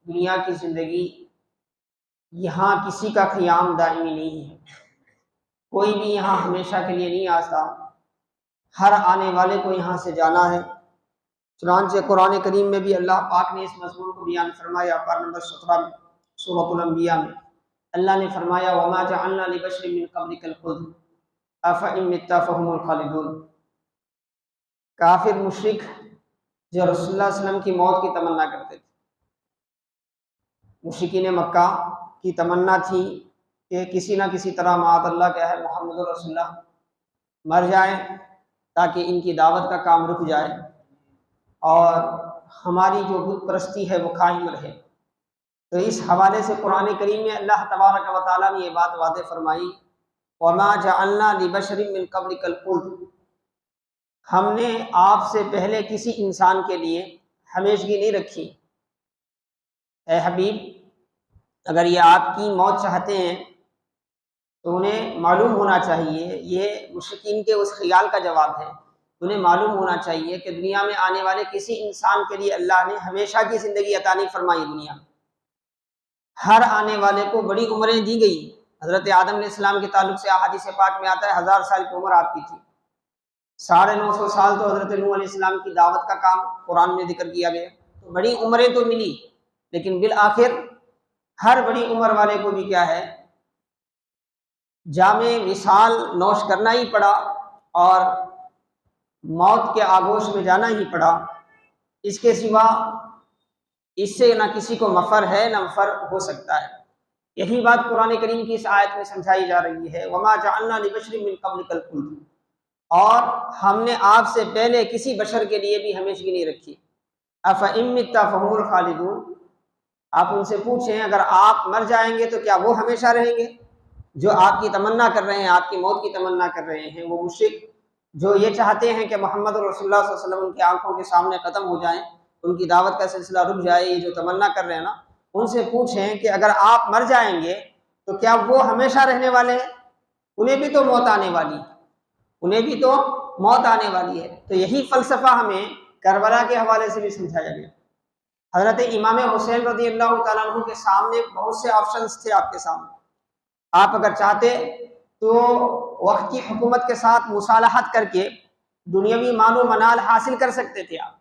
دنیا کی زندگی یہاں کسی کا قیام دائمی نہیں ہے، کوئی بھی یہاں ہمیشہ کے لیے نہیں آتا، ہر آنے والے کو یہاں سے جانا ہے۔ چنانچہ قرآن کریم میں بھی اللہ پاک نے اس مضمون کو بیان فرمایا، پارہ نمبر 17 میں سورۃ الانبیاء میں اللہ نے فرمایا وَمَا جَعَلْنَا لِبَشَرٍ مِّن قَبْلِكَ الْخُلْدَ أَفَإِن مِتَّ فَهُمُ الْخَالِدُونَ۔ کافر مشرک جو رسول اللہ صلی اللہ علیہ وسلم کی موت کی تمنا کرتے تھے، مشرکین مکہ کی تمنا تھی کہ کسی نہ کسی طرح معاذ اللہ کیا ہے محمد رسول اللہ مر جائیں تاکہ ان کی دعوت کا کام رک جائے اور ہماری جو بت پرستی ہے وہ قائم رہے۔ تو اس حوالے سے قرآن کریم میں اللہ تبارک و تعالیٰ نے یہ بات واضح فرمائی وَمَا جَعَلْنَا لِبَشَرٍ مِّن قَبْلِكَ الْخُلْدَ، ہم نے آپ سے پہلے کسی انسان کے لیے ہمیشگی نہیں رکھی۔ اے حبیب، اگر یہ آپ کی موت چاہتے ہیں تو انہیں معلوم ہونا چاہیے، یہ مشرکین کے اس خیال کا جواب ہے، انہیں معلوم ہونا چاہیے کہ دنیا میں آنے والے کسی انسان کے لیے اللہ نے ہمیشہ کی زندگی عطا نہیں فرمائی۔ دنیا میں ہر آنے والے کو بڑی عمریں دی گئی۔ حضرت آدم علیہ السلام کے تعلق سے احادیث پاک میں آتا ہے 1000 سال کی عمر آپ کی تھی، 950 سال تو حضرت نوح علیہ السلام کی دعوت کا کام قرآن میں ذکر کیا گیا، تو بڑی عمریں تو ملی، لیکن بالآخر ہر بڑی عمر والے کو بھی کیا ہے جامِ وصال نوش کرنا ہی پڑا اور موت کے آغوش میں جانا ہی پڑا۔ اس کے سوا اس سے نہ کسی کو مفر ہے نہ مفر ہو سکتا ہے۔ یہی بات قرآن کریم کی اس آیت میں سمجھائی جا رہی ہے وَمَا جَعَلْنَا لِبَشَرٍ مِّن قَبْلِكَ الْخُلْدَ، اور ہم نے آپ سے پہلے کسی بشر کے لیے بھی ہمیشگی نہیں رکھی۔ أَفَإِن مِتَّ فَهُمُ الْخَالِدُونَ، آپ ان سے پوچھیں اگر آپ مر جائیں گے تو کیا وہ ہمیشہ رہیں گے؟ جو آپ کی تمنا کر رہے ہیں، آپ کی موت کی تمنا کر رہے ہیں، وہ مشرک جو یہ چاہتے ہیں کہ محمد رسول اللہ صلی اللہ علیہ وسلم ان کی آنکھوں کے سامنے ختم ہو جائیں، ان کی دعوت کا سلسلہ رک جائے، یہ جو تمنا کر رہے ہیں نا، ان سے پوچھیں کہ اگر آپ مر جائیں گے تو کیا وہ ہمیشہ رہنے والے ہیں؟ انہیں بھی تو موت آنے والی ہے، انہیں بھی تو موت آنے والی ہے۔ تو یہی فلسفہ ہمیں کربلا کے حوالے سے بھی سمجھایا گیا۔ حضرت امام حسین رضی اللہ تعالیٰ عنہ کے سامنے بہت سے آپشنز تھے، آپ کے سامنے، آپ اگر چاہتے تو وقت کی حکومت کے ساتھ مصالحت کر کے دنیاوی مال و منال حاصل کر سکتے تھے، آپ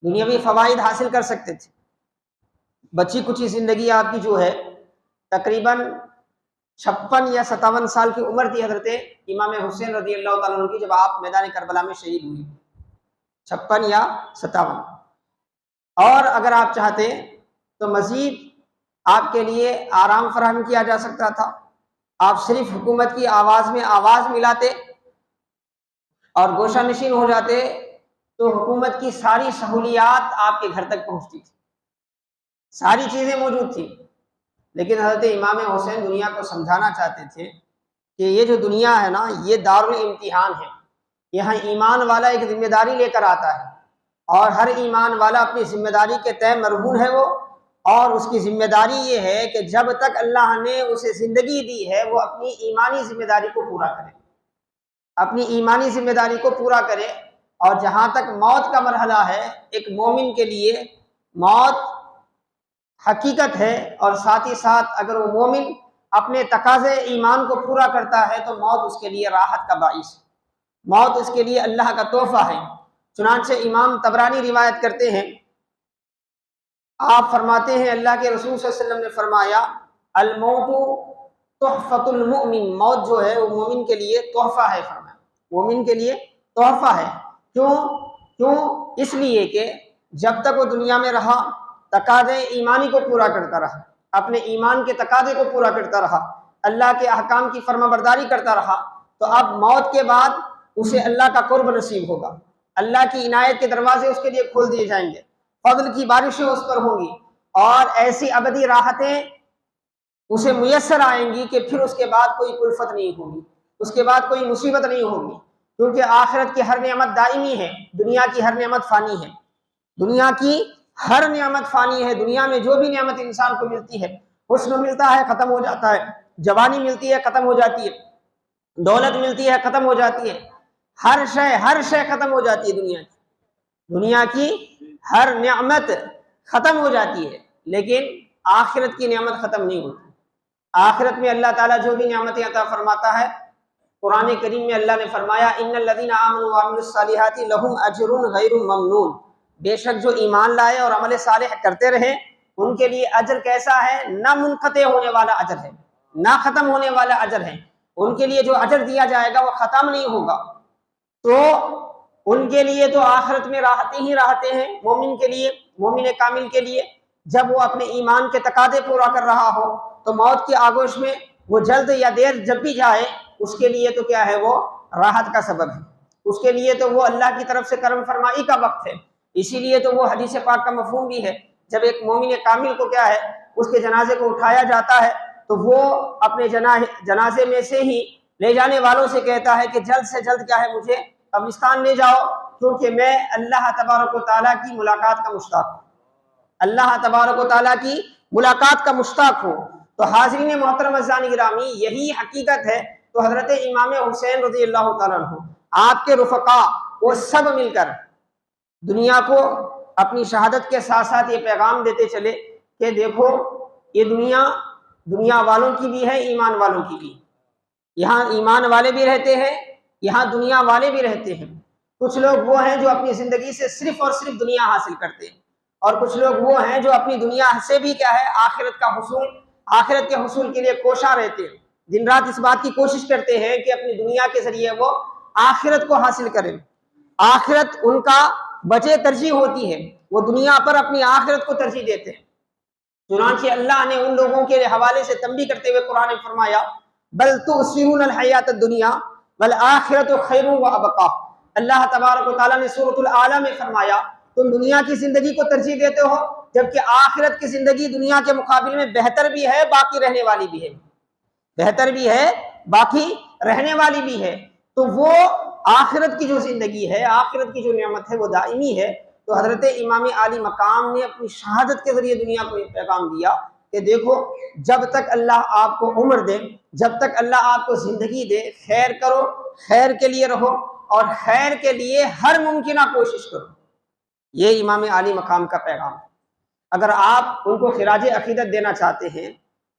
دنیاوی فوائد حاصل کر سکتے تھے۔ بچی کچی زندگی آپ کی جو ہے تقریباً 56 یا 57 سال کی عمر تھی حضرت امام حسین رضی اللہ تعالیٰ عنہ کی جب آپ میدان کربلا میں شہید ہوئے، 56 یا 57۔ اور اگر آپ چاہتے تو مزید آپ کے لیے آرام فراہم کیا جا سکتا تھا، آپ صرف حکومت کی آواز میں آواز ملاتے اور گوشہ نشین ہو جاتے تو حکومت کی ساری سہولیات آپ کے گھر تک پہنچتی تھی، ساری چیزیں موجود تھیں۔ لیکن حضرت امام حسین دنیا کو سمجھانا چاہتے تھے کہ یہ جو دنیا ہے نا، یہ دارالامتحان ہے، یہاں ایمان والا ایک ذمہ داری لے کر آتا ہے، اور ہر ایمان والا اپنی ذمہ داری کے تئیں مرہون ہے وہ، اور اس کی ذمہ داری یہ ہے کہ جب تک اللہ نے اسے زندگی دی ہے وہ اپنی ایمانی ذمہ داری کو پورا کرے، اپنی ایمانی ذمہ داری کو پورا کرے۔ اور جہاں تک موت کا مرحلہ ہے، ایک مومن کے لیے موت حقیقت ہے، اور ساتھ ہی ساتھ اگر وہ مومن اپنے تقاضے ایمان کو پورا کرتا ہے تو موت اس کے لیے راحت کا باعث ہے، موت اس کے لیے اللہ کا تحفہ ہے۔ چنانچہ امام طبرانی روایت کرتے ہیں، آپ فرماتے ہیں اللہ کے رسول صلی اللہ علیہ وسلم نے فرمایا الموت تحفۃ المؤمن، موت جو ہے وہ مومن کے لیے تحفہ ہے، فرمایا مومن کے لیے تحفہ ہے۔ کیوں؟ اس لیے کہ جب تک وہ دنیا میں رہا تقاضے ایمانی کو پورا کرتا رہا، اپنے ایمان کے تقاضے کو پورا کرتا رہا، اللہ کے احکام کی فرما برداری کرتا رہا، تو اب موت کے بعد اسے اللہ کا قرب نصیب ہوگا، اللہ کی عنایت کے دروازے اس کے لیے کھول دیے جائیں گے، فضل کی بارشیں اس پر ہوں گی، اور ایسی ابدی راحتیں اسے میسر آئیں گی کہ پھر اس کے بعد کوئی کلفت نہیں ہوگی، اس کے بعد کوئی مصیبت نہیں ہوگی، کیونکہ آخرت کی ہر نعمت دائمی ہے، دنیا کی ہر نعمت فانی ہے، دنیا کی ہر نعمت فانی ہے۔ دنیا میں جو بھی نعمت انسان کو ملتی ہے، حسن ملتا ہے ختم ہو جاتا ہے، جوانی ملتی ہے ختم ہو جاتی ہے، دولت ملتی ہے ختم ہو جاتی ہے، ہر شے ختم ہو جاتی ہے، دنیا کی ہر نعمت ختم ہو جاتی ہے۔ لیکن آخرت کی نعمت ختم نہیں ہوتی۔ آخرت میں اللہ تعالیٰ جو بھی نعمتیں عطا فرماتا ہے، قرآن کریم میں اللہ نے فرمایا ان الذین آمنوا وعملوا الصالحات لہم اجر غیر ممنون، بے شک جو ایمان لائے اور عمل صالح کرتے رہے ان کے لیے اجر کیسا ہے؟ نہ منقطع ہونے والا اجر ہے، نہ ختم ہونے والا اجر ہے۔ ان کے لیے جو اجر دیا جائے گا وہ ختم نہیں ہوگا۔ تو ان کے لیے تو آخرت میں راحتیں ہی راحتیں ہیں، مومن کے لیے، مومن کامل کے لیے جب وہ اپنے ایمان کے تقاضے پورا کر رہا ہو تو موت کی آگوش میں وہ جلد یا دیر جب بھی جائے اس کے لیے تو کیا ہے؟ وہ راحت کا سبب ہے، اس کے لیے تو وہ اللہ کی طرف سے کرم فرمائی کا وقت ہے۔ اسی لیے تو وہ حدیث پاک کا مفہوم بھی ہے، جب ایک مومن کامل کو کیا ہے اس کے جنازے کو اٹھایا جاتا ہے تو وہ اپنے جنازے میں سے ہی لے جانے والوں سے کہتا ہے کہ جلد سے جلد کیا ہے مجھے قبرستان لے جاؤ، کیونکہ میں اللہ تبارک و تعالیٰ کی ملاقات کا مشتاق ہوں، اللہ تبارک و تعالیٰ کی ملاقات کا مشتاق ہوں۔ تو حاضرین محترم عزیزان گرامی، یہی حقیقت ہے۔ تو حضرت امام حسین رضی اللہ تعالیٰ عنہ، آپ کے رفقا، وہ سب مل کر دنیا کو اپنی شہادت کے ساتھ ساتھ یہ پیغام دیتے چلے کہ دیکھو یہ دنیا والوں کی بھی ہے، ایمان والوں کی بھی، یہاں ایمان والے بھی رہتے ہیں، یہاں دنیا والے بھی رہتے ہیں۔ کچھ لوگ وہ ہیں جو اپنی زندگی سے صرف اور صرف دنیا حاصل کرتے ہیں، اور کچھ لوگ وہ ہیں جو اپنی دنیا سے بھی کیا ہے آخرت کے حصول کے لیے کوشاں رہتے ہیں، دن رات اس بات کی کوشش کرتے ہیں کہ اپنی دنیا کے ذریعے وہ آخرت کو حاصل کریں۔ آخرت ان کا بجے ترجیح ہوتی ہے، وہ دنیا پر اپنی آخرت کو ترجیح دیتے ہیں۔ چنانچہ اللہ نے ان لوگوں کے حوالے سے تنبیہ کرتے ہوئے قرآن میں فرمایا بل تؤثرون الحیات الدنیا والآخرۃ خیر وابقیٰ۔ اللہ تبارک و تعالیٰ نے سورۃ الاعلیٰ میں فرمایا تم دنیا کی زندگی کو ترجیح دیتے ہو جبکہ آخرت کی زندگی دنیا کے مقابل میں بہتر بھی ہے، باقی رہنے والی بھی ہے، بہتر بھی ہے، باقی رہنے والی بھی ہے۔ تو وہ آخرت کی جو زندگی ہے، آخرت کی جو نعمت ہے وہ دائمی ہے۔ تو حضرت امام عالی مقام نے اپنی شہادت کے ذریعے دنیا کو یہ پیغام دیا کہ دیکھو جب تک اللہ آپ کو عمر دے، جب تک اللہ آپ کو زندگی دے، خیر کرو، خیر کے لیے رہو اور خیر کے لیے ہر ممکنہ کوشش کرو۔ یہ امام عالی مقام کا پیغام ہے۔ اگر آپ ان کو خراج عقیدت دینا چاہتے ہیں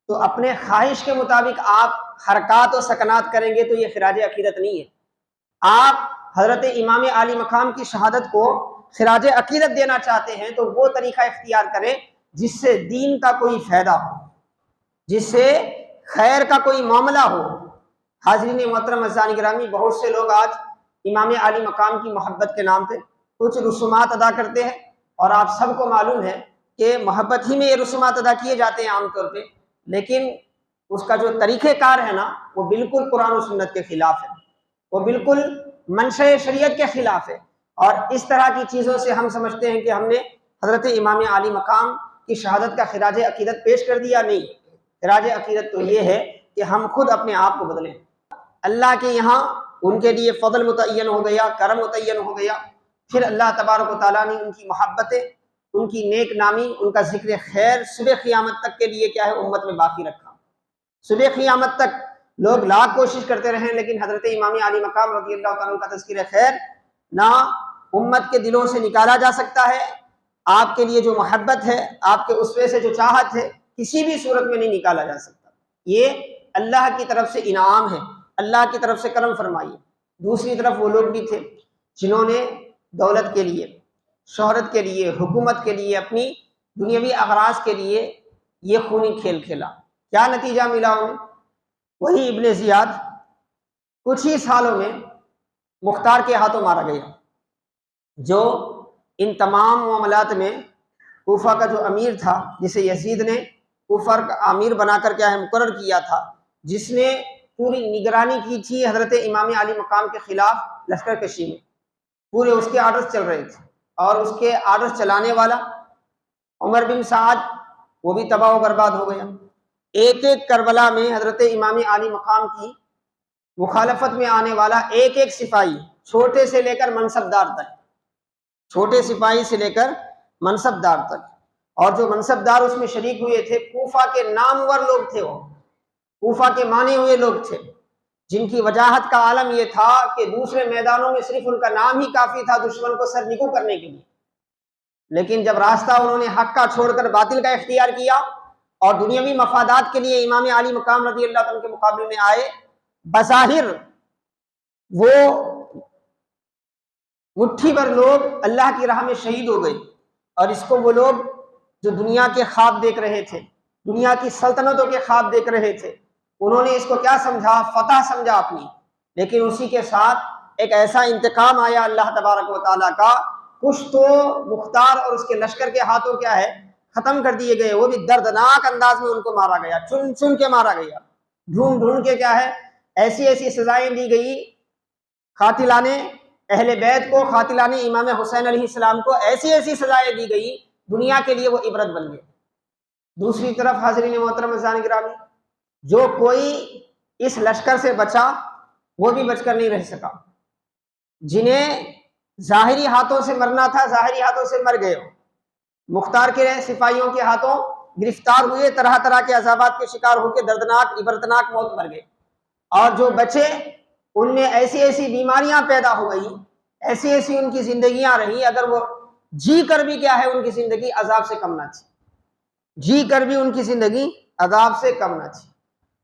تو اپنے خواہش کے مطابق آپ حرکات و سکنات کریں گے تو یہ خراج عقیدت نہیں ہے۔ آپ حضرت امام عالی مقام کی شہادت کو خراج عقیدت دینا چاہتے ہیں تو وہ طریقہ اختیار کریں جس سے دین کا کوئی فائدہ ہو، جس سے خیر کا کوئی معاملہ ہو۔ حاضرین محترم عزیزان گرامی، بہت سے لوگ آج امام عالی مقام کی محبت کے نام پہ کچھ رسومات ادا کرتے ہیں، اور آپ سب کو معلوم ہے کہ محبت ہی میں یہ رسومات ادا کیے جاتے ہیں عام طور پہ، لیکن اس کا جو طریقہ کار ہے نا وہ بالکل قرآن و سنت کے خلاف ہے، وہ بالکل منشأ شریعت کے خلاف ہے۔ اور اس طرح کی چیزوں سے ہم سمجھتے ہیں کہ ہم نے حضرت امام عالی مقام کی شہادت کا خراج عقیدت پیش کر دیا۔ نہیں، خراج عقیدت تو یہ ہے کہ ہم خود اپنے آپ کو بدلیں۔ اللہ کے یہاں ان کے لیے فضل متعین ہو گیا، کرم متعین ہو گیا، پھر اللہ تبارک و تعالیٰ نے ان کی محبتیں، ان کی نیک نامی، ان کا ذکر خیر صبح قیامت تک کے لیے کیا ہے امت میں باقی رکھا۔ صبح قیامت تک لوگ لاکھ کوشش کرتے رہیں لیکن حضرت امام عالی مقام رضی اللہ تعالیٰ کا تذکر خیر نہ امت کے دلوں سے نکالا جا سکتا ہے۔ آپ کے لیے جو محبت ہے، آپ کے اسوے سے جو چاہت ہے، کسی بھی صورت میں نہیں نکالا جا سکتا۔ یہ اللہ کی طرف سے انعام ہے، اللہ کی طرف سے کرم فرمائی۔ دوسری طرف وہ لوگ بھی تھے جنہوں نے دولت کے لیے، شہرت کے لیے، حکومت کے لیے، اپنی دنیاوی اغراض کے لیے یہ خونی کھیل کھیلا۔ کیا نتیجہ ملا انہیں؟ وہی ابن زیاد کچھ ہی سالوں میں مختار کے ہاتھوں مارا گیا، جو ان تمام معاملات میں کوفہ کا جو امیر تھا، جسے یزید نے کوفہ کا امیر بنا کر کیا ہے مقرر کیا تھا، جس نے پوری نگرانی کی تھی حضرت امام عالی مقام کے خلاف لشکر کشی میں، پورے اس کے آرڈرز چل رہے تھے، اور اس کے آرڈرز چلانے والا عمر بن سعد وہ بھی تباہ و برباد ہو گیا۔ ایک ایک کربلا میں حضرت امام عالی مقام کی مخالفت میں آنے والا ایک ایک سپاہی، چھوٹے سے لے کر منصب دار تک، چھوٹے سپاہی سے لے کر منصب دار تک، اور جو منصب دار اس میں شریک ہوئے تھے کوفہ کے نامور لوگ تھے، وہ کوفہ کے مانے ہوئے لوگ تھے، جن کی وجاہت کا عالم یہ تھا کہ دوسرے میدانوں میں صرف ان کا نام ہی کافی تھا دشمن کو سر نگو کرنے کے لیے۔ لیکن جب راستہ انہوں نے حق کا چھوڑ کر باطل کا اختیار کیا اور دنیاوی مفادات کے لیے امام علی مقام رضی اللہ عنہ کے مقابلے میں آئے، بظاہر وہ مٹھی بھر لوگ اللہ کی راہ میں شہید ہو گئے، اور اس کو وہ لوگ جو دنیا کے خواب دیکھ رہے تھے، دنیا کی سلطنتوں کے خواب دیکھ رہے تھے، انہوں نے اس کو کیا سمجھا؟ فتح سمجھا اپنی۔ لیکن اسی کے ساتھ ایک ایسا انتقام آیا اللہ تبارک و تعالیٰ کا، کچھ تو مختار اور اس کے لشکر کے ہاتھوں کیا ہے ختم کر دیے گئے، وہ بھی دردناک انداز میں ان کو مارا گیا، چن چن کے مارا گیا، ڈھونڈ ڈھونڈ کے کیا ہے ایسی ایسی سزائیں دی گئی قاتلان اہل بیت کو، قاتلان امام حسین علیہ السلام کو ایسی ایسی سزائیں دی گئی، دنیا کے لیے وہ عبرت بن گئے۔ دوسری طرف حاضرین محترم عزیزان گرامی، جو کوئی اس لشکر سے بچا وہ بھی بچ کر نہیں رہ سکا، جنہیں ظاہری ہاتھوں سے مرنا تھا ظاہری ہاتھوں سے مر گئے، مختار کے سپاہیوں کے ہاتھوں گرفتار ہوئے، طرح طرح کے عذابات کے شکار ہو کے دردناک عبرتناک موت مر گئے، اور جو بچے ان میں ایسی ایسی بیماریاں پیدا ہو گئی، ایسی ایسی ان کی زندگیاں رہی، اگر وہ جی کر بھی کیا ہے ان کی زندگی عذاب سے کم نہ تھی، جی کر بھی ان کی زندگی عذاب سے کم نہ تھی۔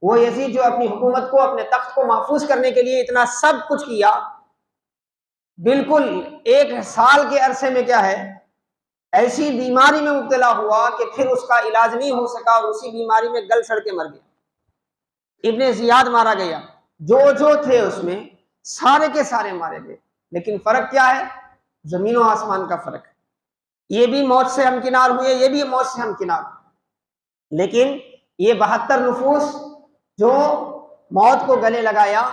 وہ یزید جو اپنی حکومت کو اپنے تخت کو محفوظ کرنے کے لیے اتنا سب کچھ کیا، بالکل 1 سال کے عرصے میں کیا ہے ایسی بیماری میں مبتلا ہوا کہ پھر اس کا علاج نہیں ہو سکا، اور اسی بیماری میں گل سڑ کے مر گیا۔ ابن زیاد مارا گیا، جو تھے اس میں سارے کے سارے مارے گئے، لیکن فرق کیا ہے؟ زمین و آسمان کا فرق ہے۔ یہ بھی موت سے ہمکنار ہوئے، یہ بھی موت سے ہمکنار ہوئے، لیکن یہ 72 نفوس جو موت کو گلے لگایا،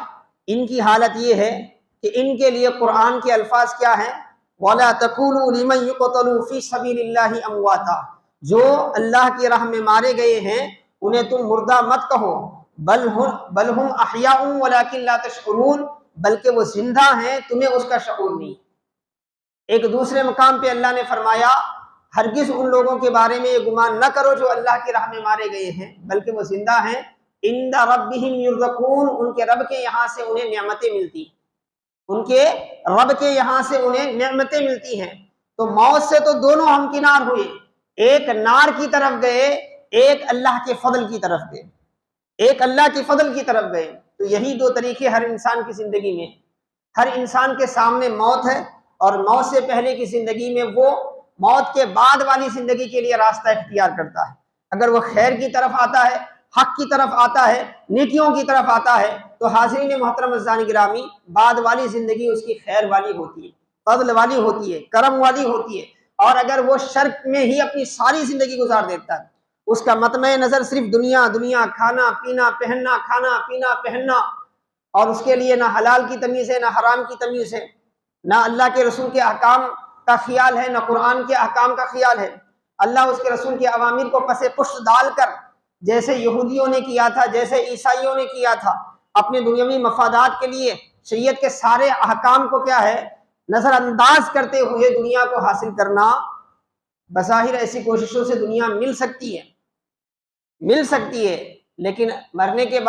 ان کی حالت یہ ہے کہ ان کے لیے قرآن کے الفاظ کیا ہیں؟ وَلَا تَقُولُوا لِمَن يُقْتَلُ فِي سَبِيلِ اللَّهِ أَمْوَاتًا، جو اللہ کی راہ میں مارے گئے ہیں انہیں تم مردہ مت کہو، بل ہم احیاء ولکن لا تشعرون، بلکہ وہ زندہ ہیں تمہیں اس کا شعور نہیں۔ ایک دوسرے مقام پہ اللہ نے فرمایا ہرگز ان لوگوں کے بارے میں یہ گمان نہ کرو جو اللہ کی راہ میں مارے گئے ہیں، بلکہ وہ زندہ ہیں، عند ربہم یرزقون، ان کے رب کے یہاں سے انہیں نعمتیں ملتی، ان کے رب کے یہاں سے انہیں نعمتیں ملتی ہیں۔ تو موت سے تو دونوں ہمکنار ہوئے، ایک نار کی طرف گئے، ایک اللہ کے فضل کی طرف گئے، ایک اللہ کے فضل کی طرف گئے۔ تو یہی 2 طریقے ہر انسان کی زندگی میں، ہر انسان کے سامنے موت ہے، اور موت سے پہلے کی زندگی میں وہ موت کے بعد والی زندگی کے لیے راستہ اختیار کرتا ہے۔ اگر وہ خیر کی طرف آتا ہے، حق کی طرف آتا ہے، نیکیوں کی طرف آتا ہے، تو حاضرین محترم عزیزان گرامی بعد والی زندگی اس کی خیر والی ہوتی ہے، فضل والی ہوتی ہے، کرم والی ہوتی ہے۔ اور اگر وہ شرک میں ہی اپنی ساری زندگی گزار دیتا ہے، اس کا مطمع نظر صرف دنیا دنیا، کھانا پینا پہننا، کھانا پینا پہننا، اور اس کے لیے نہ حلال کی تمیز ہے نہ حرام کی تمیز ہے، نہ اللہ کے رسول کے احکام کا خیال ہے نہ قرآن کے احکام کا خیال ہے، اللہ اس کے رسول کے اوامر کو پس پشت ڈال کر جیسے یہودیوں نے کیا تھا، جیسے عیسائیوں نے کیا تھا، اپنے دنیاوی مفادات کے لیے شریعت کے سارے احکام کو کیا ہے نظر انداز کرتے ہوئے دنیا کو حاصل کرنا۔ بظاہر ایسی کوششوں سے دنیا مل سکتی ہے، لیکن مرنے کے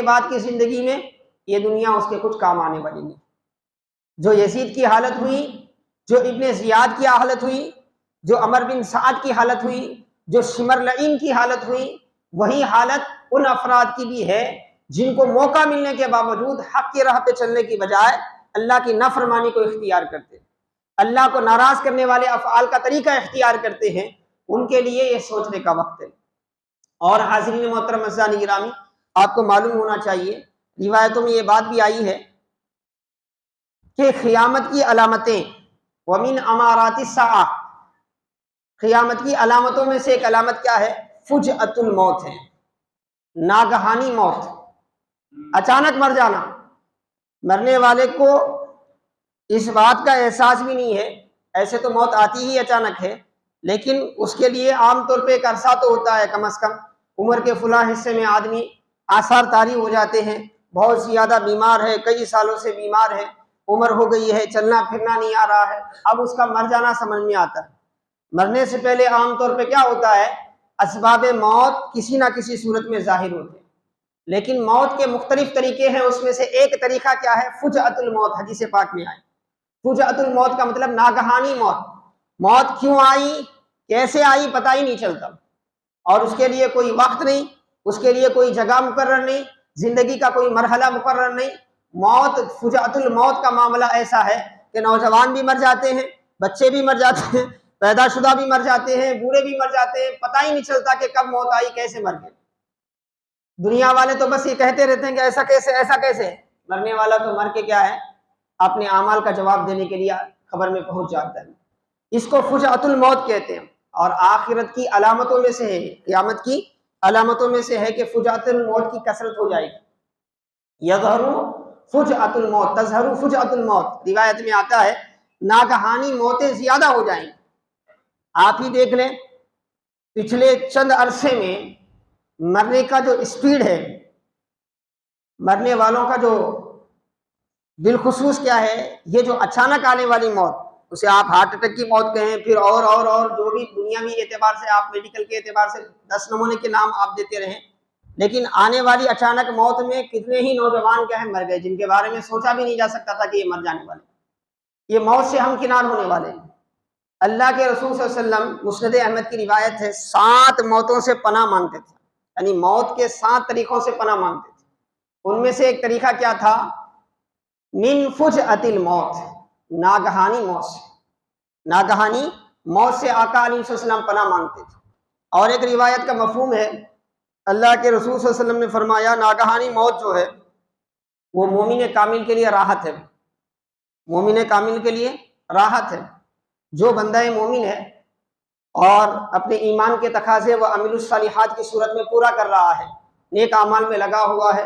بعد کی زندگی میں یہ دنیا اس کے کچھ کام آنے والی نہیں۔ جو یزید کی حالت ہوئی، جو ابن زیاد کی حالت ہوئی، جو عمر بن سعد کی حالت ہوئی، جو شمر لعین کی حالت ہوئی، وہی حالت ان افراد کی بھی ہے جن کو موقع ملنے کے باوجود حق کی راہ پہ چلنے کی بجائے اللہ کی نافرمانی کو اختیار کرتے، اللہ کو ناراض کرنے والے افعال کا طریقہ اختیار کرتے ہیں، ان کے لیے یہ سوچنے کا وقت ہے۔ اور حاضرین محترم عزیزان گرامی، آپ کو معلوم ہونا چاہیے، روایتوں میں یہ بات بھی آئی ہے کہ قیامت کی علامتیں ومن امارات الساعہ، قیامت کی علامتوں میں سے ایک علامت کیا ہے؟ فجأۃ الموت ہے، ناگہانی موت، اچانک مر جانا۔ مرنے والے کو اس بات کا احساس بھی نہیں ہے، ایسے تو موت آتی ہی اچانک ہے، لیکن اس کے لیے عام طور پہ ایک عرصہ تو ہوتا ہے، کم از کم عمر کے فلاں حصے میں آدمی آثار طاری ہو جاتے ہیں، بہت زیادہ بیمار ہے، کئی سالوں سے بیمار ہے، عمر ہو گئی ہے، چلنا پھرنا نہیں آ رہا ہے، اب اس کا مر جانا سمجھ میں آتا ہے۔ مرنے سے پہلے عام طور پہ کیا ہوتا ہے؟ اسباب موت کسی نہ کسی صورت میں ظاہر ہوتے ہیں، لیکن موت کے مختلف طریقے ہیں، اس میں سے ایک طریقہ کیا ہے؟ فجأۃ الموت، حدیث پاک میں آئے۔ فجأۃ الموت کا مطلب ناگہانی موت، موت کیوں آئی کیسے آئی پتہ ہی نہیں چلتا، اور اس کے لیے کوئی وقت نہیں، اس کے لیے کوئی جگہ مقرر نہیں، زندگی کا کوئی مرحلہ مقرر نہیں۔ موت، فجعت الموت کا معاملہ ایسا ہے کہ نوجوان بھی مر جاتے ہیں، بچے بھی مر جاتے ہیں، پیدا شدہ بھی مر جاتے ہیں، بوڑھے بھی مر جاتے ہیں، پتہ ہی نہیں چلتا کہ کب موت آئی کیسے مر گئے۔ دنیا والے تو بس یہ کہتے رہتے ہیں کہ ایسا کیسے، مرنے والا تو مر کے کیا ہے اپنے اعمال کا جواب دینے کے لیے خبر میں پہنچ جاتا ہے۔ اس کو فجعت الموت کہتے ہیں، اور آخرت کی علامتوں میں سے ہے، قیامت کی علامتوں میں سے ہے کہ فجعت الموت کی کثرت ہو جائے گی۔ یظہر فجعت الموت، تظہر فجعت الموت، روایت میں آتا ہے ناگہانی موتیں زیادہ ہو جائیں گی۔ آپ ہی دیکھ لیں پچھلے چند عرصے میں مرنے کا جو اسپیڈ ہے، مرنے والوں کا جو بالخصوص کیا ہے، یہ جو اچانک آنے والی موت، اسے آپ ہارٹ اٹیک کی موت کہیں، پھر اور جو بھی دنیاوی اعتبار سے آپ میڈیکل کے اعتبار سے 10 نمونے کے نام آپ دیتے رہیں، لیکن آنے والی اچانک موت میں کتنے ہی نوجوان کیا ہے مر گئے، جن کے بارے میں سوچا بھی نہیں جا سکتا تھا کہ یہ مر جانے والے، یہ موت سے ہمکنار ہونے والے ہیں۔ اللہ کے رسول صلی اللہ علیہ وسلم، مسند احمد کی روایت ہے، 7 موتوں سے پناہ مانگتے تھے، یعنی موت کے 7 طریقوں سے پناہ مانگتے تھے۔ ان میں سے ایک طریقہ کیا تھا؟ من فجعت الموت، ناگہانی موت سے، ناگہانی موت سے آقا علیہ السلام پناہ مانگتے تھے۔ اور ایک روایت کا مفہوم ہے، اللہ کے رسول صلی اللہ علیہ وسلم نے فرمایا ناگہانی موت جو ہے وہ مومن کامل کے لیے راحت ہے، مومن کامل کے لیے راحت ہے۔ جو بندہ مومن ہے اور اپنے ایمان کے تقاضے و عمل الصالحات کی صورت میں پورا کر رہا ہے، نیک اعمال میں لگا ہوا ہے،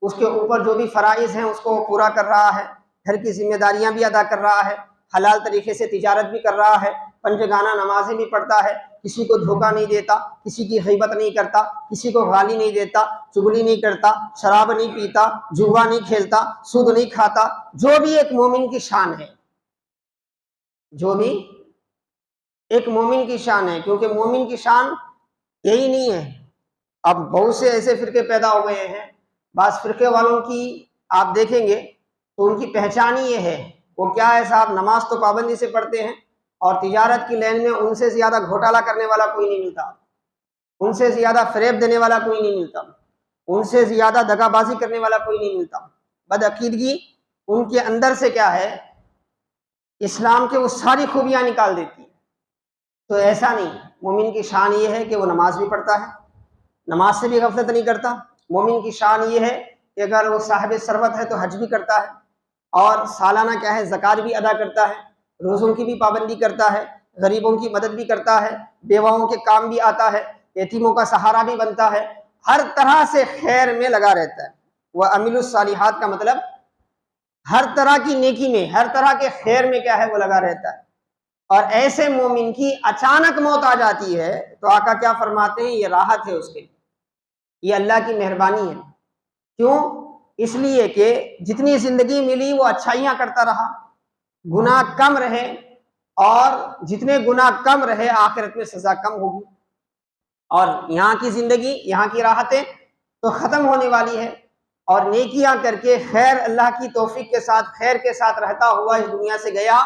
اس کے اوپر جو بھی فرائض ہیں اس کو پورا کر رہا ہے، گھر کی ذمہ داریاں بھی ادا کر رہا ہے، حلال طریقے سے تجارت بھی کر رہا ہے، پنجگانہ نمازیں بھی پڑھتا ہے، کسی کو دھوکہ نہیں دیتا، کسی کی غیبت نہیں کرتا، کسی کو گالی نہیں دیتا، چغلی نہیں کرتا، شراب نہیں پیتا، جوا نہیں کھیلتا، سود نہیں کھاتا، جو بھی ایک مومن کی شان ہے، جو بھی ایک مومن کی شان ہے، کیونکہ مومن کی شان یہی نہیں ہے۔ اب بہت سے ایسے فرقے پیدا ہو گئے ہیں، بعض فرقے والوں کی آپ دیکھیں گے تو ان کی پہچان ہی یہ ہے، وہ کیا ہے صاحب، نماز تو پابندی سے پڑھتے ہیں، اور تجارت کی لین میں ان سے زیادہ گھوٹالہ کرنے والا کوئی نہیں ملتا، ان سے زیادہ فریب دینے والا کوئی نہیں ملتا، ان سے زیادہ دغا بازی کرنے والا کوئی نہیں ملتا۔ بدعقیدگی ان کے اندر سے کیا ہے، اسلام کے وہ ساری خوبیاں نکال دیتی ہے۔ تو ایسا نہیں، مومن کی شان یہ ہے کہ وہ نماز بھی پڑھتا ہے، نماز سے بھی غفلت نہیں کرتا۔ مومن کی شان یہ ہے کہ اگر وہ صاحب ثروت ہے تو حج بھی کرتا ہے، اور سالانہ کیا ہے زکوٰۃ بھی ادا کرتا ہے، روزوں کی بھی پابندی کرتا ہے، غریبوں کی مدد بھی کرتا ہے، بیواؤں کے کام بھی آتا ہے، یتیموں کا سہارا بھی بنتا ہے، ہر طرح سے خیر میں لگا رہتا ہے۔ وہ عمل الصالحات کا مطلب ہر طرح کی نیکی میں، ہر طرح کے خیر میں کیا ہے وہ لگا رہتا ہے۔ اور ایسے مومن کی اچانک موت آ جاتی ہے تو آقا کیا فرماتے ہیں، یہ راحت ہے اس کے لیے، یہ اللہ کی مہربانی ہے۔ کیوں؟ اس لیے کہ جتنی زندگی ملی وہ اچھائیاں کرتا رہا، گناہ کم رہے، اور جتنے گناہ کم رہے آخرت میں سزا کم ہوگی، اور یہاں کی زندگی، یہاں کی راحتیں تو ختم ہونے والی ہے، اور نیکیاں کر کے خیر، اللہ کی توفیق کے ساتھ خیر کے ساتھ رہتا ہوا اس دنیا سے گیا،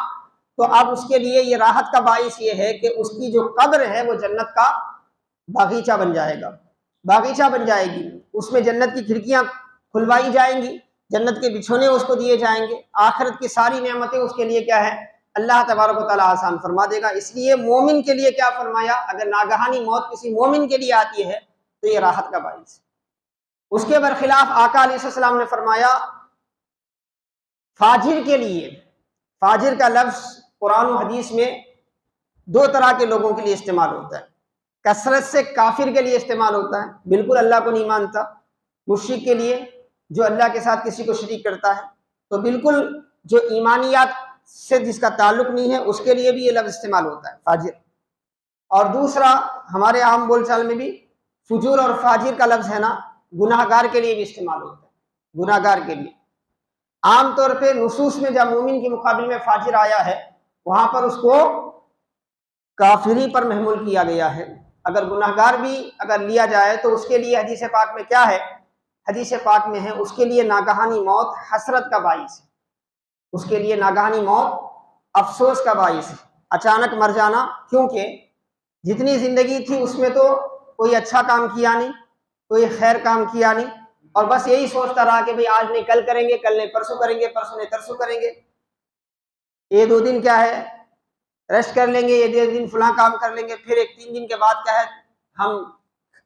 تو اب اس کے لیے یہ راحت کا باعث یہ ہے کہ اس کی جو قبر ہے وہ جنت کا باغیچہ بن جائے گا، باغیچہ بن جائے گی، اس میں جنت کی کھڑکیاں کھلوائی جائیں گی، جنت کے بچھونے اس کو دیے جائیں گے، آخرت کی ساری نعمتیں اس کے لیے کیا ہے، اللہ تبارک و تعالیٰ آسان فرما دے گا۔ اس لیے مومن کے لیے کیا فرمایا، اگر ناگہانی موت کسی مومن کے لیے آتی ہے تو یہ راحت کا باعث ہے۔ اس کے برخلاف آقا علیہ السلام نے فرمایا فاجر کے لیے، فاجر کا لفظ قرآن و حدیث میں 2 طرح کے لوگوں کے لیے استعمال ہوتا ہے۔ کثرت سے کافر کے لیے استعمال ہوتا ہے، بالکل اللہ کو نہیں مانتا، مشرک کے لیے جو اللہ کے ساتھ کسی کو شریک کرتا ہے، تو بالکل جو ایمانیات سے جس کا تعلق نہیں ہے اس کے لیے بھی یہ لفظ استعمال ہوتا ہے فاجر۔ اور دوسرا ہمارے عام بول چال میں بھی فجور اور فاجر کا لفظ ہے نا، گناہ گار کے لیے بھی استعمال ہوتا ہے، گناہ گار کے لیے۔ عام طور پہ نصوص میں جب مومن کے مقابل میں فاجر آیا ہے وہاں پر اس کو کافری پر محمول کیا گیا ہے۔ اگر گناہ گار بھی اگر لیا جائے تو اس کے لیے حدیث پاک میں کیا ہے، حدیث پاک میں ہے اس کے لیے ناگہانی موت حسرت کا باعث ہے، اس کے لیے ناگہانی موت افسوس کا باعث ہے۔ اچانک مر جانا، کیونکہ جتنی زندگی تھی اس میں تو کوئی اچھا کام کیا نہیں، کوئی خیر کام کیا نہیں، اور بس یہی سوچتا رہا کہ بھئی آج نہیں کل کریں گے، کل نہیں پرسوں کریں گے، پرسوں نہیں ترسوں کریں گے، یہ 2 دن کیا ہے ریسٹ کر لیں گے، یہ 2 دن فلاں کام کر لیں گے، پھر 3 دن کے بعد کیا ہے ہم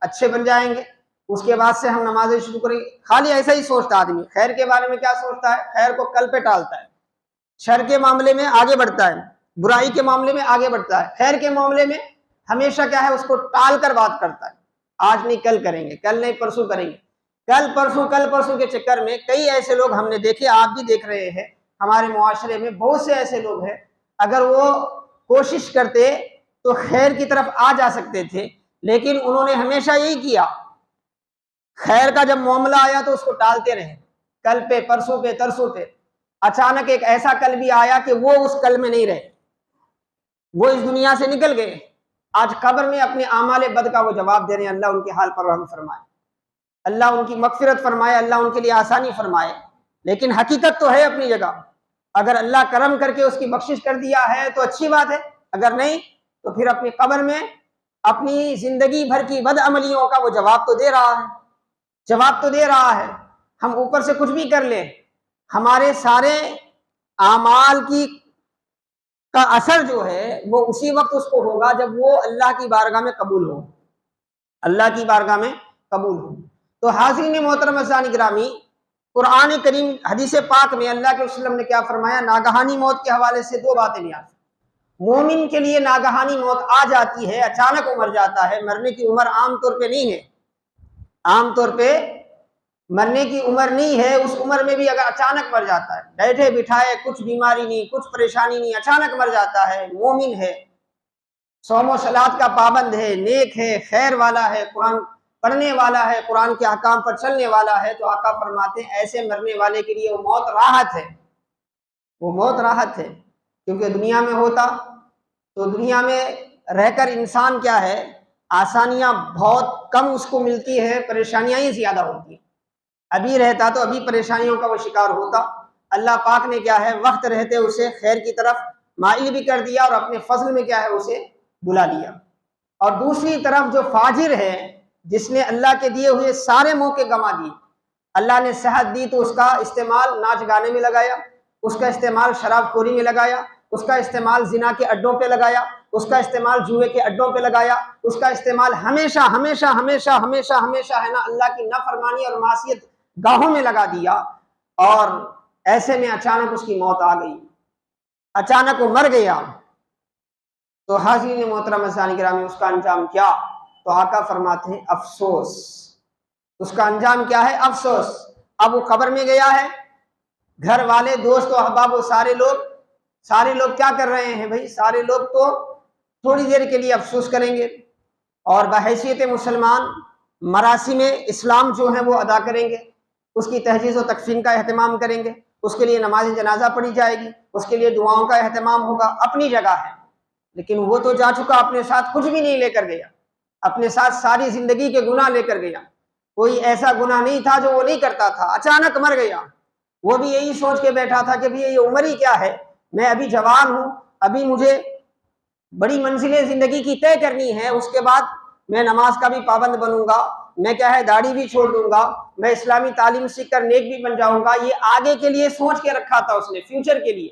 اچھے بن جائیں گے، اس کے بعد سے ہم نمازیں شروع کریں گے۔ خالی ایسا ہی سوچتا آدمی، خیر کے بارے میں کیا سوچتا ہے؟ خیر کو کل پہ ٹالتا ہے، شر کے معاملے میں آگے بڑھتا ہے، برائی کے معاملے میں آگے بڑھتا ہے، خیر کے معاملے میں ہمیشہ کیا ہے اس کو ٹال کر بات کرتا ہے، آج نہیں کل کریں گے، کل نہیں پرسوں کریں گے، کل پرسوں کے چکر میں کئی ایسے لوگ ہم نے دیکھے، آپ بھی دیکھ رہے ہیں، ہمارے معاشرے میں بہت سے ایسے لوگ ہیں، اگر وہ کوشش کرتے تو خیر کی طرف آ جا سکتے تھے، لیکن انہوں نے ہمیشہ یہی کیا، خیر کا جب معاملہ آیا تو اس کو ٹالتے رہے، کل پہ پرسوں پہ ترسوں پہ۔ اچانک ایک ایسا کل بھی آیا کہ وہ اس کل میں نہیں رہے، وہ اس دنیا سے نکل گئے، آج قبر میں اپنے اعمال بد کا وہ جواب دے رہے ہیں۔ اللہ ان کے حال پر رحم فرمائے، اللہ ان کی مغفرت فرمائے، اللہ ان کے لیے آسانی فرمائے، لیکن حقیقت تو ہے اپنی جگہ، اگر اللہ کرم کر کے اس کی بخشش کر دیا ہے تو اچھی بات ہے، اگر نہیں تو پھر اپنی قبر میں اپنی زندگی بھر کی بد عملیوں کا وہ جواب تو دے رہا ہے، ہم اوپر سے کچھ بھی کر لیں، ہمارے سارے اعمال کا اثر جو ہے وہ اسی وقت اس کو ہوگا جب وہ اللہ کی بارگاہ میں قبول ہو، اللہ کی بارگاہ میں قبول ہو۔ تو حاضرین محترم عزیزان گرامی، قرآن کریم حدیث پاک میں اللہ کے وسلم نے کیا فرمایا؟ ناگہانی موت کے حوالے سے 2 باتیں بیان۔ مومن کے لیے ناگہانی موت آ جاتی ہے، اچانک وہ مر جاتا ہے، مرنے کی عمر عام طور پہ نہیں ہے، عام طور پہ مرنے کی عمر نہیں ہے، اس عمر میں بھی اگر اچانک مر جاتا ہے، بیٹھے بٹھائے کچھ بیماری نہیں، کچھ پریشانی نہیں، اچانک مر جاتا ہے، مومن ہے، صوم و صلات کا پابند ہے، نیک ہے، خیر والا ہے، قرآن پڑھنے والا ہے، قرآن کے احکام پر چلنے والا ہے، تو آقا فرماتے ہیں ایسے مرنے والے کے لیے وہ موت راحت ہے، وہ موت راحت ہے، کیونکہ دنیا میں ہوتا تو دنیا میں رہ کر انسان کیا ہے، آسانیاں بہت کم اس کو ملتی ہے، پریشانیاں ہی زیادہ ہوتی ہیں، ابھی رہتا تو ابھی پریشانیوں کا وہ شکار ہوتا، اللہ پاک نے کیا ہے وقت رہتے اسے خیر کی طرف مائل بھی کر دیا اور اپنے فضل میں کیا ہے اسے بلا لیا۔ اور دوسری طرف جو فاجر ہے، جس نے اللہ کے دیے ہوئے سارے موقع گنوا دیے، اللہ نے صحت دی تو اس کا استعمال ناچ گانے میں لگایا، اس کا استعمال شراب خوری میں لگایا، اس کا استعمال زنا کے اڈوں پہ لگایا، اس کا استعمال جوئے کے اڈوں پہ لگایا، اس کا استعمال ہمیشہ ہے نا اللہ کی نافرمانی اور معصیت گاہوں میں لگا دیا، اور ایسے میں اچانک اس کی موت آ گئی، اچانک وہ مر گیا، تو حاضرین محترم عزیزان گرامی اس کا انجام کیا؟ تو آقا فرماتے ہیں افسوس، اس کا انجام کیا ہے؟ افسوس۔ اب وہ قبر میں گیا ہے، گھر والے دوست و احباب و سارے لوگ کیا کر رہے ہیں بھائی؟ سارے لوگ تو تھوڑی دیر کے لیے افسوس کریں گے، اور بحیثیت مسلمان مراسم اسلام جو ہیں وہ ادا کریں گے، اس کی تجہیز و تکفین کا اہتمام کریں گے، اس کے لیے نماز جنازہ پڑھی جائے گی، اس کے لیے دعاؤں کا اہتمام ہوگا، اپنی جگہ ہے، لیکن وہ تو جا چکا، اپنے ساتھ کچھ بھی نہیں لے کر گیا، اپنے ساتھ ساری زندگی کے گناہ لے کر گیا، کوئی ایسا گناہ نہیں تھا جو وہ نہیں کرتا تھا، اچانک مر گیا، وہ بھی یہی سوچ کے بیٹھا تھا کہ یہ عمر ہی کیا ہے، میں ابھی جوان ہوں، ابھی مجھے بڑی منزلیں زندگی کی طے کرنی ہے، اس کے بعد میں نماز کا بھی پابند بنوں گا، میں کیا ہے داڑھی بھی چھوڑ دوں گا، میں اسلامی تعلیم سیکھ کر نیک بھی بن جاؤں گا، یہ آگے کے لیے سوچ کے رکھا تھا اس نے، فیوچر کے لیے،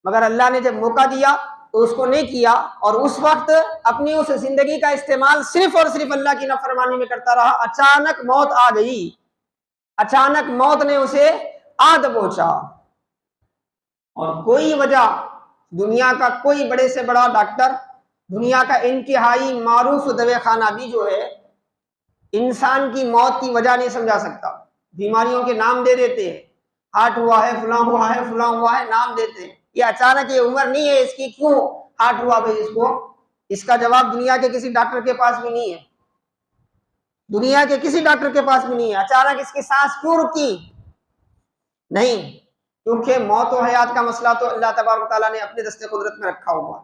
مگر اللہ نے جب موقع دیا تو اس کو نہیں کیا، اور اس وقت اپنی اس زندگی کا استعمال صرف اور صرف اللہ کی نافرمانی میں کرتا رہا، اچانک موت آ گئی، اچانک موت نے اسے آ دبوچا، اور کوئی وجہ، دنیا کا کوئی بڑے سے بڑا ڈاکٹر، دنیا کا انتہائی معروف دوا خانہ بھی جو ہے انسان کی موت کی وجہ نہیں سمجھا سکتا، بیماریوں کے نام دے دیتے ہیں، ہارٹ ہوا ہے، فلاں ہوا ہے، فلاں ہوا ہے، نام دیتے ہیں، یہ اچانک یہ عمر نہیں ہے اس کی، کیوں ہارٹ ہوا بھائی اس کو؟ اس کا جواب دنیا کے کسی ڈاکٹر کے پاس بھی نہیں ہے، دنیا کے کسی ڈاکٹر کے پاس بھی نہیں ہے، اچانک اس کی سانس کیوں رکی؟ نہیں، کیونکہ موت و حیات کا مسئلہ تو اللہ تبارک و تعالیٰ نے اپنے دست قدرت میں رکھا ہوا،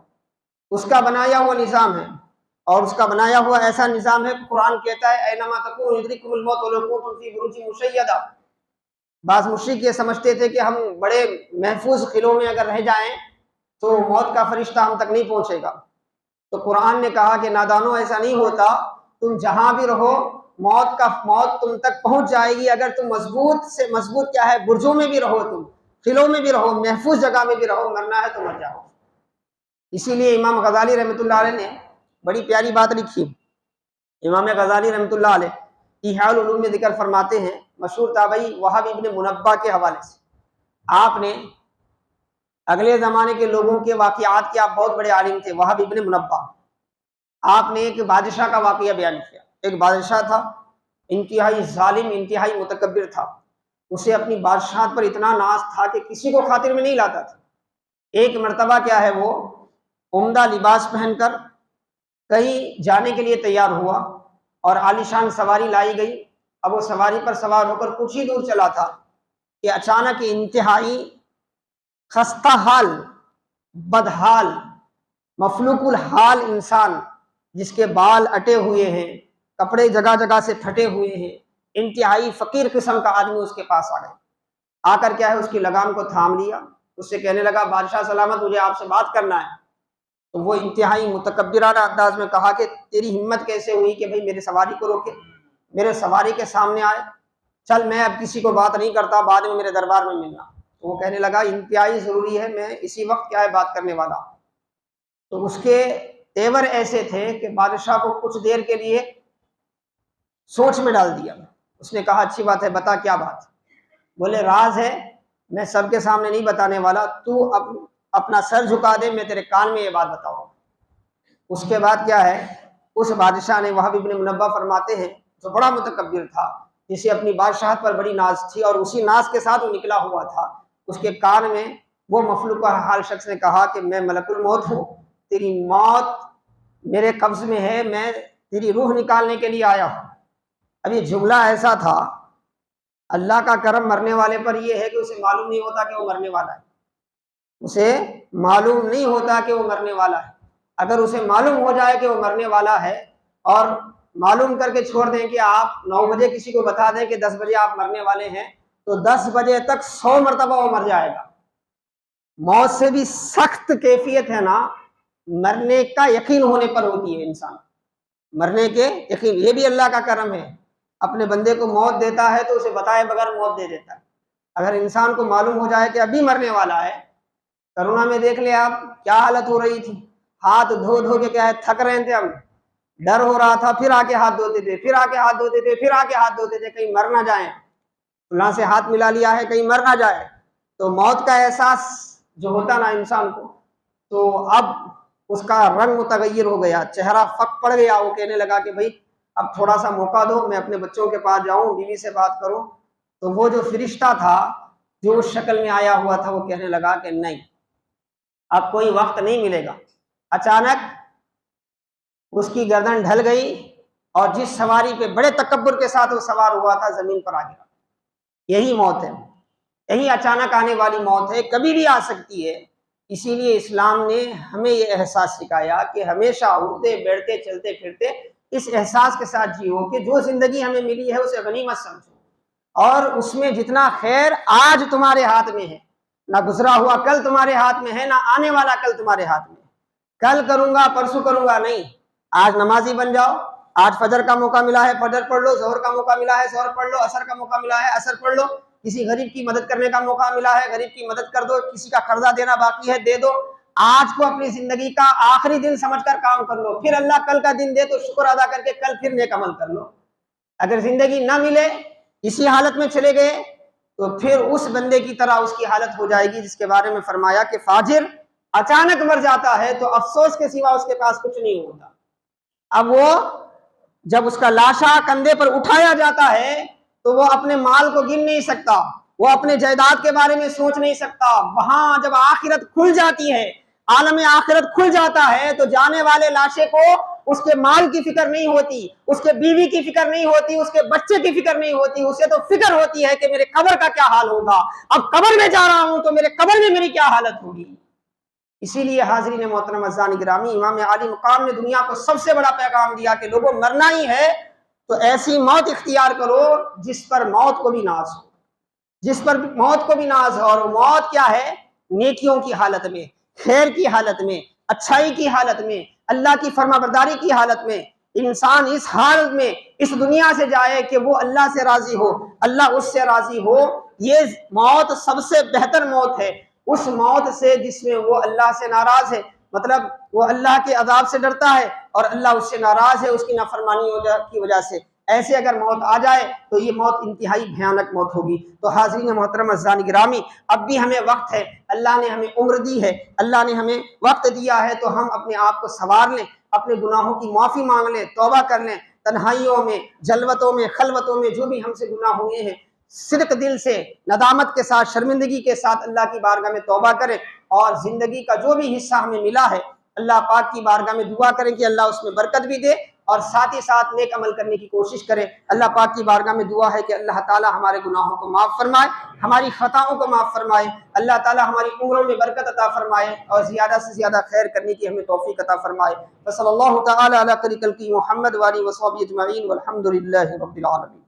اس کا بنایا ہوا نظام ہے، اور اس کا بنایا ہوا ایسا نظام ہے کہ قرآن کہتا ہے اینما تکونوا یدرککم الموت ولو کنتم فی بروج مشیدہ۔ بعض مشرک یہ سمجھتے تھے کہ ہم بڑے محفوظ قلعوں میں اگر رہ جائیں، تو موت کا فرشتہ ہم تک نہیں پہنچے گا۔ تو قرآن نے کہا کہ نادانوں ایسا نہیں ہوتا، تم جہاں بھی رہو موت تم تک پہنچ جائے گی، اگر تم مضبوط سے مضبوط کیا ہے برجوں میں بھی رہو، تم قلعوں میں بھی رہو، محفوظ جگہ میں بھی رہو، مرنا ہے تو مر جاؤ۔ اسی لیے امام غزالی رحمۃ اللہ علیہ نے بڑی پیاری بات لکھی۔ امام غزالی رحمۃ اللہ علیہ احیاء العلوم میں ذکر فرماتے ہیں، مشہور تابعی وہب ابن منبہ کے حوالے سے، آپ نے اگلے زمانے کے لوگوں کے واقعات کے آپ بہت بڑے عالم تھے، وہب ابن منبہ، آپ نے ایک بادشاہ کا واقعہ بیان کیا۔ ایک بادشاہ تھا، انتہائی ظالم، انتہائی متکبر تھا، اسے اپنی بادشاہت پر اتنا ناز تھا کہ کسی کو خاطر میں نہیں لاتا تھا۔ ایک مرتبہ کیا ہے وہ عمدہ لباس پہن کر کہیں جانے کے لیے تیار ہوا اور عالیشان سواری لائی گئی۔ اب وہ سواری پر سوار ہو کر کچھ ہی دور چلا تھا کہ اچانک انتہائی خستہ حال، بدحال، مفلوق الحال انسان، جس کے بال اٹے ہوئے ہیں، کپڑے جگہ جگہ سے پھٹے ہوئے ہیں، انتہائی فقیر قسم کا آدمی اس کے پاس آ گیا۔ آ کر کیا ہے اس کی لگام کو تھام لیا، اس سے کہنے لگا بادشاہ سلامت، مجھے آپ سے بات کرنا ہے۔ تو وہ انتہائی متکبرانہ انداز میں کہا کہ تیری ہمت کیسے ہوئی کہ بھئی میرے سواری کو روکے، میرے سواری کے سامنے آئے، چل میں اب کسی کو بات نہیں کرتا، بعد میں میرے دربار میں ملنا۔ تو وہ کہنے لگا انتہائی ضروری ہے، میں اسی وقت کیا ہے بات کرنے والا۔ تو اس کے تیور ایسے تھے کہ بادشاہ کو کچھ دیر کے لیے سوچ میں ڈال دیا۔ اس نے کہا اچھی بات ہے، بتا کیا بات؟ بولے راز ہے، میں سب کے سامنے نہیں بتانے والا، تو اپنا سر جھکا دے، میں تیرے کان میں یہ بات بتاؤں۔ اس کے بعد کیا ہے اس بادشاہ نے، وہب ابن منبہ فرماتے ہیں، جو بڑا متکبر تھا، جسے اپنی بادشاہت پر بڑی ناز تھی اور اسی ناز کے ساتھ وہ نکلا ہوا تھا، اس کے کان میں وہ مفلوق حال شخص نے کہا کہ میں ملک الموت ہوں، تیری موت میرے قبض میں ہے، میں تیری روح نکالنے کے لیے آیا ہوں۔ اب یہ جملہ ایسا تھا، اللہ کا کرم مرنے والے پر یہ ہے کہ اسے معلوم نہیں ہوتا کہ وہ مرنے والا ہے، اسے معلوم نہیں ہوتا کہ وہ مرنے والا ہے۔ اگر اسے معلوم ہو جائے کہ وہ مرنے والا ہے اور معلوم کر کے چھوڑ دیں کہ آپ 9 بجے کسی کو بتا دیں کہ 10 بجے آپ مرنے والے ہیں، تو 10 بجے تک 100 مرتبہ وہ مر جائے گا۔ موت سے بھی سخت کیفیت ہے نا مرنے کا یقین ہونے پر ہوتی ہے انسان، مرنے کے یقین، یہ بھی اللہ کا کرم ہے، اپنے بندے کو موت دیتا ہے تو اسے بتائے بغیر موت دے دیتا ہے۔ اگر انسان کو معلوم ہو جائے کہ ابھی مرنے والا ہے، کرونا میں دیکھ لیں آپ کیا حالت ہو رہی تھی، ہاتھ دھو دھو کے کیا ہے تھک رہے تھے ہم، ڈر ہو رہا تھا، پھر آ کے ہاتھ دھوتے تھے، پھر آ کے ہاتھ دھوتے تھے، پھر آ کے ہاتھ دھوتے تھے، کہیں مر نہ جائیں، اللہ سے ہاتھ ملا لیا ہے کہیں مر نہ جائے۔ تو موت کا احساس جو ہوتا نا انسان کو، تو اب اس کا رنگ متغیر ہو گیا، چہرہ فک پڑ گیا، وہ کہنے لگا کہ بھائی اب تھوڑا سا موقع دو، میں اپنے بچوں کے پاس جاؤں، بیوی سے بات کروں۔ تو وہ جو فرشتہ تھا جو اس شکل میں آیا ہوا تھا، وہ کہنے لگا کہ نہیں، اب کوئی وقت نہیں ملے گا۔ اچانک اس کی گردن ڈھل گئی اور جس سواری پہ بڑے تکبر کے ساتھ وہ سوار ہوا تھا زمین پر آ گیا۔ یہی موت ہے، یہی اچانک آنے والی موت ہے، کبھی بھی آ سکتی ہے۔ اسی لیے اسلام نے ہمیں یہ احساس سکھایا کہ ہمیشہ اٹھتے بیٹھتے چلتے پھرتے اس احساس کے ساتھ جیو کہ جو زندگی ہمیں ملی ہے اسے غنیمت سمجھو، اور اس میں جتنا خیر آج تمہارے ہاتھ میں ہے، نہ گزرا ہوا کل تمہارے ہاتھ میں ہے، نہ آنے والا کل تمہارے ہاتھ میں ہے۔ کل کروں گا، پرسوں کروں گا نہیں، آج نمازی بن جاؤ، آج فجر کا موقع ملا ہے فجر پڑھ لو، ظہر کا موقع ملا ہے ظہر پڑھ لو، عصر کا موقع ملا ہے عصر پڑھ لو، کسی غریب کی مدد کرنے کا موقع ملا ہے غریب کی مدد کر دو، کسی کا قرضہ دینا باقی ہے دے دو۔ آج کو اپنی زندگی کا آخری دن سمجھ کر کام کر لو، پھر اللہ کل کا دن دے تو شکر ادا کر کے کل پھر نیک عمل کر لو۔ اگر زندگی نہ ملے، اسی حالت میں چلے گئے، تو پھر اس بندے کی طرح اس کی حالت ہو جائے گی جس کے بارے میں فرمایا کہ فاجر اچانک مر جاتا ہے تو افسوس کے سوا اس کے پاس کچھ نہیں ہوتا۔ اب وہ جب اس کا لاشا کندھے پر اٹھایا جاتا ہے تو وہ اپنے مال کو گن نہیں سکتا، وہ اپنے جائیداد کے بارے میں سوچ نہیں سکتا۔ وہاں جب آخرت کھل جاتی ہے، عالم آخرت کھل جاتا ہے، تو جانے والے لاشے کو اس کے مال کی فکر نہیں ہوتی، اس کے بیوی کی فکر نہیں ہوتی، اس کے بچے کی فکر نہیں ہوتی، اسے تو فکر ہوتی ہے کہ میرے قبر کا کیا حال ہوگا، اب قبر میں جا رہا ہوں تو میرے قبر میں میری کیا حالت ہوگی۔ اسی لیے حاضرین محترم اعزائے گرامی، امام عالی مقام نے دنیا کو سب سے بڑا پیغام دیا کہ لوگوں مرنا ہی ہے تو ایسی موت اختیار کرو جس پر موت کو بھی ناز ہو، جس پر موت کو بھی ناز ہو، اور موت کیا ہے؟ نیکیوں کی حالت میں، خیر کی حالت میں، اچھائی کی حالت میں، اللہ کی فرما برداری کی حالت میں انسان اس حالت میں اس دنیا سے جائے کہ وہ اللہ سے راضی ہو، اللہ اس سے راضی ہو، یہ موت سب سے بہتر موت ہے، اس موت سے جس میں وہ اللہ سے ناراض ہے، مطلب وہ اللہ کے عذاب سے ڈرتا ہے اور اللہ اس سے ناراض ہے اس کی نافرمانی کی وجہ سے، ایسے اگر موت آ جائے تو یہ موت انتہائی بھیانک موت ہوگی۔ تو حاضرین محترم عزیزان گرامی، اب بھی ہمیں وقت ہے، اللہ نے ہمیں عمر دی ہے، اللہ نے ہمیں وقت دیا ہے، تو ہم اپنے آپ کو سنوار لیں، اپنے گناہوں کی معافی مانگ لیں، توبہ کر لیں، تنہائیوں میں، جلوتوں میں، خلوتوں میں جو بھی ہم سے گناہ ہوئے ہیں صدق دل سے، ندامت کے ساتھ، شرمندگی کے ساتھ اللہ کی بارگاہ میں توبہ کریں، اور زندگی کا جو بھی حصہ ہمیں ملا ہے اللہ پاک کی بارگاہ میں دعا کریں کہ اللہ اس میں برکت بھی دے، اور ساتھ ہی ساتھ نیک عمل کرنے کی کوشش کریں۔ اللہ پاک کی بارگاہ میں دعا ہے کہ اللہ تعالی ہمارے گناہوں کو معاف فرمائے، ہماری خطاؤں کو معاف فرمائے، اللہ تعالی ہماری عمروں میں برکت عطا فرمائے، اور زیادہ سے زیادہ خیر کرنے کی ہمیں توفیق عطا فرمائے۔ وصلی اللہ تعالی علی خیر خلقہ محمد وآلہ وصحبہ اجمعین والحمد للہ رب العالمین۔